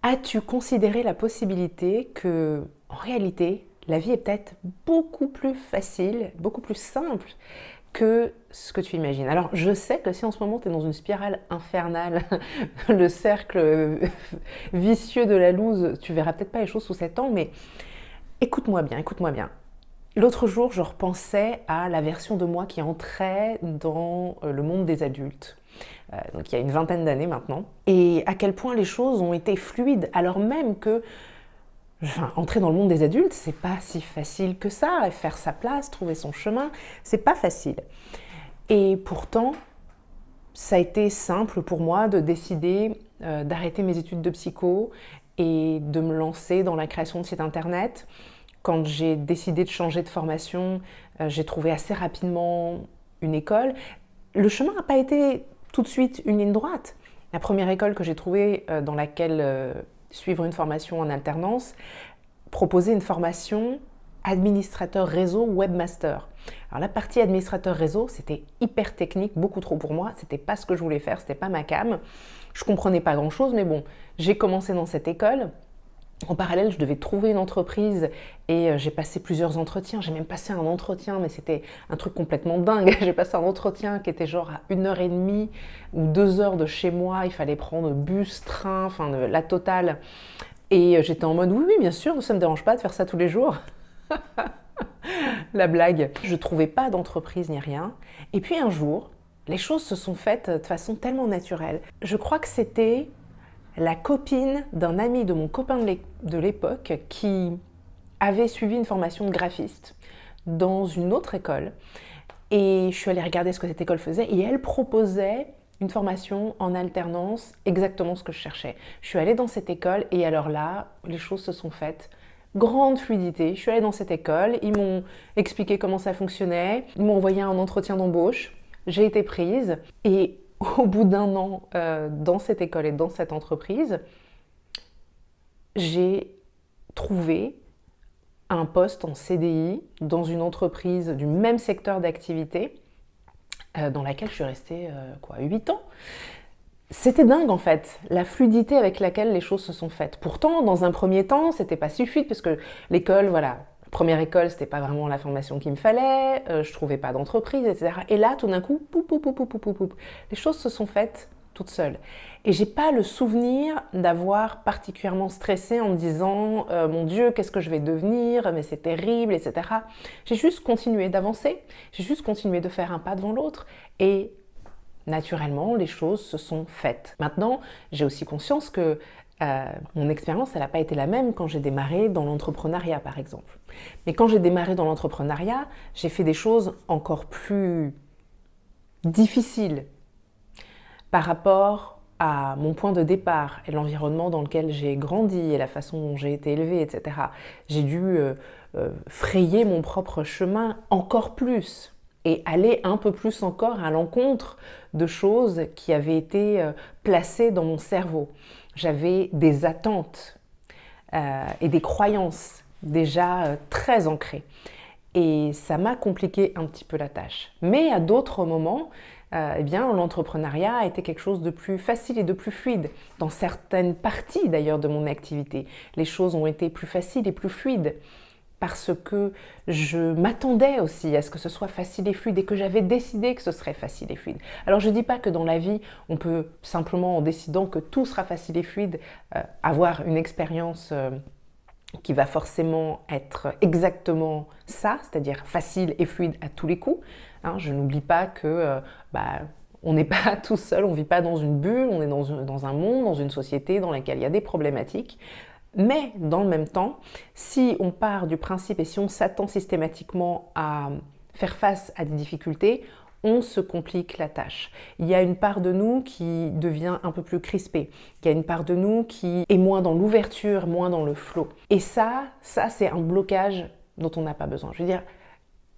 As-tu considéré la possibilité que, en réalité, la vie est peut-être beaucoup plus facile, beaucoup plus simple que ce que tu imagines? Alors, je sais que si en ce moment tu es dans une spirale infernale, le cercle vicieux de la loose, tu verras peut-être pas les choses sous cet angle, mais écoute-moi bien, écoute-moi bien. L'autre jour, je repensais à la version de moi qui entrait dans le monde des adultes, donc il y a une vingtaine d'années maintenant, et à quel point les choses ont été fluides, alors même que entrer dans le monde des adultes, c'est pas si facile que ça, et faire sa place, trouver son chemin, c'est pas facile. Et pourtant, ça a été simple pour moi de décider d'arrêter mes études de psycho et de me lancer dans la création de sites internet. Quand j'ai décidé de changer de formation, j'ai trouvé assez rapidement une école. Le chemin n'a pas été tout de suite une ligne droite. La première école que j'ai trouvée dans laquelle suivre une formation en alternance proposait une formation administrateur réseau webmaster. Alors la partie administrateur réseau, c'était hyper technique, beaucoup trop pour moi, c'était pas ce que je voulais faire, c'était pas ma came. Je comprenais pas grand chose, mais bon, j'ai commencé dans cette école. En parallèle, je devais trouver une entreprise et j'ai passé plusieurs entretiens. J'ai même passé un entretien, mais c'était un truc complètement dingue. J'ai passé un entretien qui était genre à 1h30 ou 2 heures de chez moi. Il fallait prendre bus, train, enfin la totale. Et j'étais en mode oui, oui, bien sûr, ça ne me dérange pas de faire ça tous les jours. La blague. Je ne trouvais pas d'entreprise ni rien. Et puis un jour, les choses se sont faites de façon tellement naturelle. Je crois que c'était la copine d'un ami de mon copain de l'époque qui avait suivi une formation de graphiste dans une autre école. Et je suis allée regarder ce que cette école faisait et elle proposait une formation en alternance, exactement ce que je cherchais. Je suis allée dans cette école et alors là, les choses se sont faites. Grande fluidité. Je suis allée dans cette école, ils m'ont expliqué comment ça fonctionnait, ils m'ont envoyé un entretien d'embauche, j'ai été prise et au bout d'un an dans cette école et dans cette entreprise, j'ai trouvé un poste en CDI dans une entreprise du même secteur d'activité dans laquelle je suis restée 8 ans. C'était dingue en fait, la fluidité avec laquelle les choses se sont faites. Pourtant, dans un premier temps, c'était pas si fluide parce que l'école, voilà, première école, c'était pas vraiment la formation qu'il me fallait, je trouvais pas d'entreprise, etc. Et là, tout d'un coup, poup, poup, poup, poup, poup, poup, poup, les choses se sont faites toutes seules. Et j'ai pas le souvenir d'avoir particulièrement stressé en me disant mon Dieu, qu'est-ce que je vais devenir, mais c'est terrible, etc. J'ai juste continué d'avancer, j'ai juste continué de faire un pas devant l'autre et naturellement, les choses se sont faites. Maintenant, j'ai aussi conscience que mon expérience, elle n'a pas été la même quand j'ai démarré dans l'entrepreneuriat, par exemple. Mais quand j'ai démarré dans l'entrepreneuriat, j'ai fait des choses encore plus difficiles par rapport à mon point de départ et l'environnement dans lequel j'ai grandi et la façon dont j'ai été élevée, etc. J'ai dû frayer mon propre chemin encore plus et aller un peu plus encore à l'encontre de choses qui avaient été placées dans mon cerveau. J'avais des attentes et des croyances déjà très ancrées. Et ça m'a compliqué un petit peu la tâche. Mais à d'autres moments, eh bien, l'entrepreneuriat a été quelque chose de plus facile et de plus fluide. Dans certaines parties d'ailleurs de mon activité, les choses ont été plus faciles et plus fluides parce que je m'attendais aussi à ce que ce soit facile et fluide et que j'avais décidé que ce serait facile et fluide. Alors je ne dis pas que dans la vie, on peut simplement en décidant que tout sera facile et fluide, avoir une expérience qui va forcément être exactement ça, c'est-à-dire facile et fluide à tous les coups. Hein, je n'oublie pas que on n'est pas tout seul, on ne vit pas dans une bulle, on est dans un monde, dans une société dans laquelle il y a des problématiques. Mais dans le même temps, si on part du principe et si on s'attend systématiquement à faire face à des difficultés, on se complique la tâche. Il y a une part de nous qui devient un peu plus crispée. Il y a une part de nous qui est moins dans l'ouverture, moins dans le flow. Et ça c'est un blocage dont on n'a pas besoin. Je veux dire,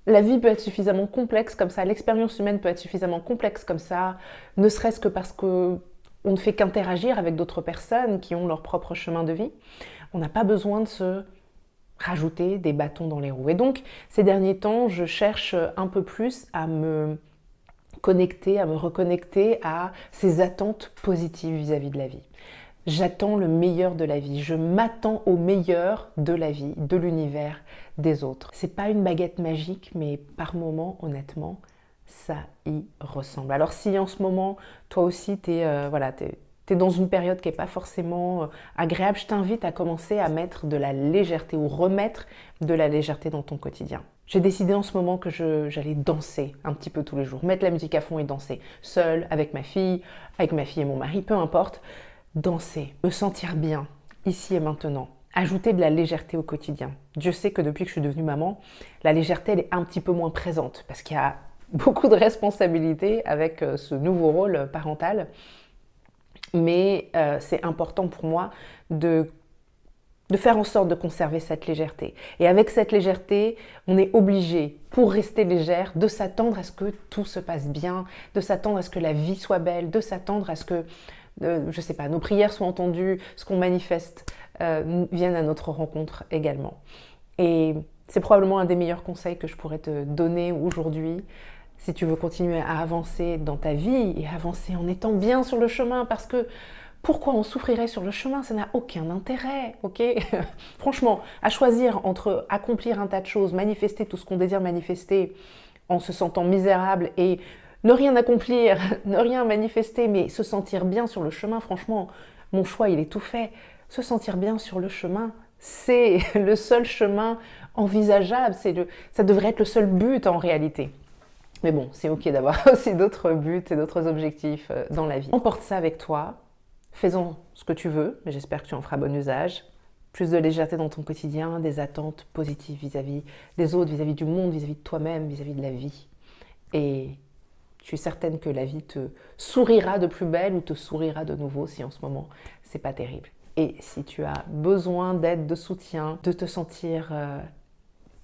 la vie peut être suffisamment complexe comme ça, l'expérience humaine peut être suffisamment complexe comme ça, ne serait-ce que parce que on ne fait qu'interagir avec d'autres personnes qui ont leur propre chemin de vie. On n'a pas besoin de se rajouter des bâtons dans les roues. Et donc, ces derniers temps, je cherche un peu plus à me connecter, à me reconnecter à ces attentes positives vis-à-vis de la vie. J'attends le meilleur de la vie, je m'attends au meilleur de la vie, de l'univers, des autres. C'est pas une baguette magique, mais par moments, honnêtement, ça y ressemble. Alors si en ce moment, toi aussi, t'es dans une période qui n'est pas forcément agréable, je t'invite à commencer à mettre de la légèreté ou remettre de la légèreté dans ton quotidien. J'ai décidé en ce moment que j'allais danser un petit peu tous les jours, mettre la musique à fond et danser, seule, avec ma fille et mon mari, peu importe. Danser, me sentir bien, ici et maintenant. Ajouter de la légèreté au quotidien. Dieu sait que depuis que je suis devenue maman, la légèreté elle est un petit peu moins présente parce qu'il y a beaucoup de responsabilités avec ce nouveau rôle parental. Mais c'est important pour moi de faire en sorte de conserver cette légèreté. Et avec cette légèreté, on est obligé, pour rester légère, de s'attendre à ce que tout se passe bien, de s'attendre à ce que la vie soit belle, de s'attendre à ce que je sais pas, nos prières soient entendues, ce qu'on manifeste vienne à notre rencontre également. Et c'est probablement un des meilleurs conseils que je pourrais te donner aujourd'hui si tu veux continuer à avancer dans ta vie et avancer en étant bien sur le chemin, parce que pourquoi on souffrirait sur le chemin? Ça n'a aucun intérêt, ok? Franchement, à choisir entre accomplir un tas de choses, manifester tout ce qu'on désire manifester en se sentant misérable et ne rien accomplir, ne rien manifester, mais se sentir bien sur le chemin, franchement, mon choix, il est tout fait. Se sentir bien sur le chemin, c'est le seul chemin envisageable, ça devrait être le seul but en réalité. Mais bon, c'est ok d'avoir aussi d'autres buts et d'autres objectifs dans la vie. Emporte ça avec toi, fais-en ce que tu veux, mais j'espère que tu en feras bon usage. Plus de légèreté dans ton quotidien, des attentes positives vis-à-vis des autres, vis-à-vis du monde, vis-à-vis de toi-même, vis-à-vis de la vie. Et je suis certaine que la vie te sourira de plus belle ou te sourira de nouveau si en ce moment c'est pas terrible. Et si tu as besoin d'aide, de soutien, de te sentir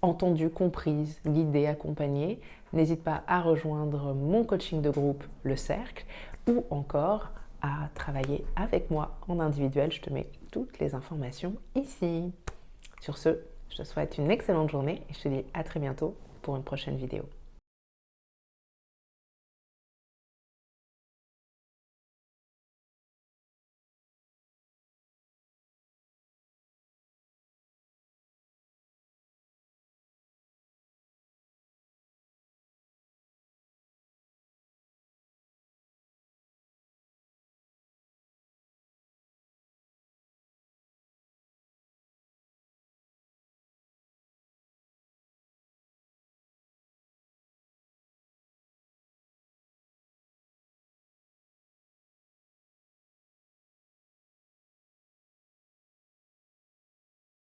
entendue, comprise, guidée, accompagnée, n'hésite pas à rejoindre mon coaching de groupe, le Cercle, ou encore à travailler avec moi en individuel. Je te mets toutes les informations ici. Sur ce, je te souhaite une excellente journée et je te dis à très bientôt pour une prochaine vidéo.